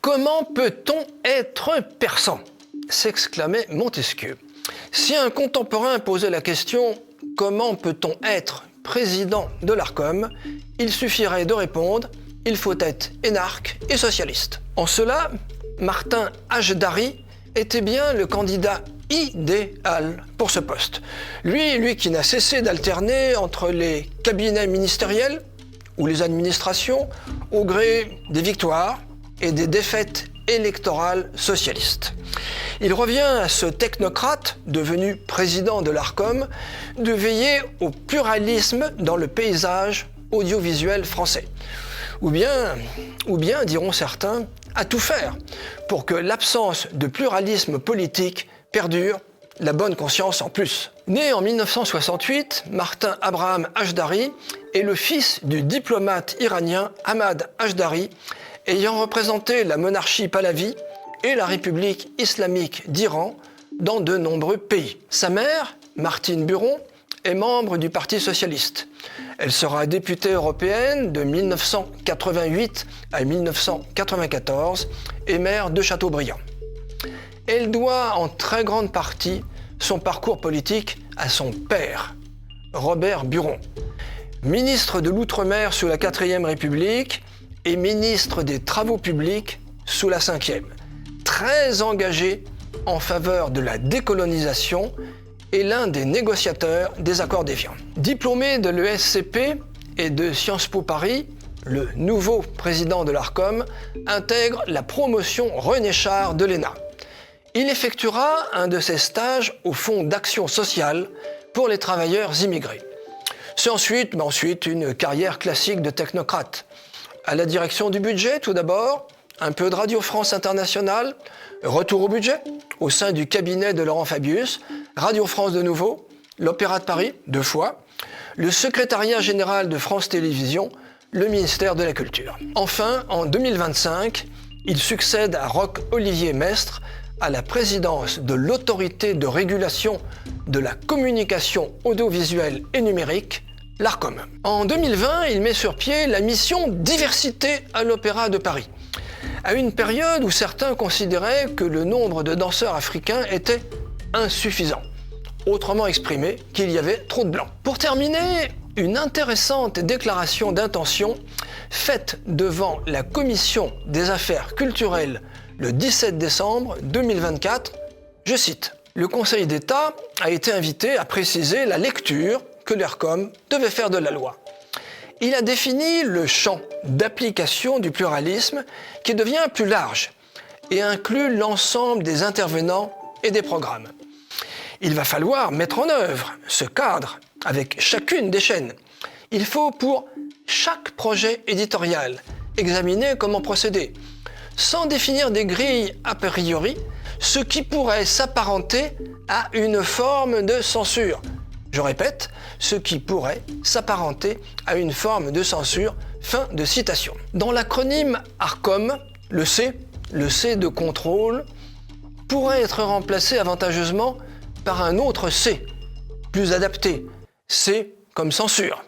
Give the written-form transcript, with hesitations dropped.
Comment peut-on être persan ? S'exclamait Montesquieu. Si un contemporain posait la question « Comment peut-on être président de l'Arcom ?», il suffirait de répondre « Il faut être énarque et socialiste ». En cela, Martin Hajdari était bien le candidat idéal pour ce poste. Lui qui n'a cessé d'alterner entre les cabinets ministériels ou les administrations au gré des victoires et des défaites électorales socialistes. Il revient à ce technocrate, devenu président de l'Arcom, de veiller au pluralisme dans le paysage audiovisuel français. Ou bien, diront certains, à tout faire pour que l'absence de pluralisme politique perdure, la bonne conscience en plus. Né en 1968, Martin Abraham Hajdari est le fils du diplomate iranien Ahmad Hajdari, ayant représenté la monarchie pahlavi et la République islamique d'Iran dans de nombreux pays. Sa mère, Martine Buron, est membre du Parti socialiste. Elle sera députée européenne de 1988 à 1994 et maire de Châteaubriand. Elle doit en très grande partie son parcours politique à son père, Robert Buron. Ministre de l'Outre-mer sous la 4e République et ministre des Travaux publics sous la 5e. Très engagé en faveur de la décolonisation et l'un des négociateurs des accords d'Évian. Diplômé de l'ESCP et de Sciences Po Paris, le nouveau président de l'Arcom intègre la promotion René Char de l'ENA. Il effectuera un de ses stages au Fonds d'action sociale pour les travailleurs immigrés. C'est ensuite une carrière classique de technocrate. À la direction du budget, tout d'abord, un peu de Radio France Internationale, retour au budget, au sein du cabinet de Laurent Fabius, Radio France de nouveau, l'Opéra de Paris, 2 fois, le secrétariat général de France Télévisions, le ministère de la Culture. Enfin, en 2025, il succède à Roch-Olivier Mestre à la présidence de l'Autorité de régulation de la communication audiovisuelle et numérique, l'Arcom. En 2020, il met sur pied la mission Diversité à l'Opéra de Paris, à une période où certains considéraient que le nombre de danseurs africains était insuffisant. Autrement exprimé, qu'il y avait trop de blancs. Pour terminer, une intéressante déclaration d'intention faite devant la Commission des affaires culturelles le 17 décembre 2024, je cite, « Le Conseil d'État a été invité à préciser la lecture que l'Arcom devait faire de la loi. Il a défini le champ d'application du pluralisme qui devient plus large et inclut l'ensemble des intervenants et des programmes. Il va falloir mettre en œuvre ce cadre avec chacune des chaînes. Il faut pour chaque projet éditorial examiner comment procéder, sans définir des grilles a priori, ce qui pourrait s'apparenter à une forme de censure. Je répète, ce qui pourrait s'apparenter à une forme de censure. Fin de citation. Dans l'acronyme ARCOM, le C de contrôle, pourrait être remplacé avantageusement par un autre C, plus adapté, C comme censure.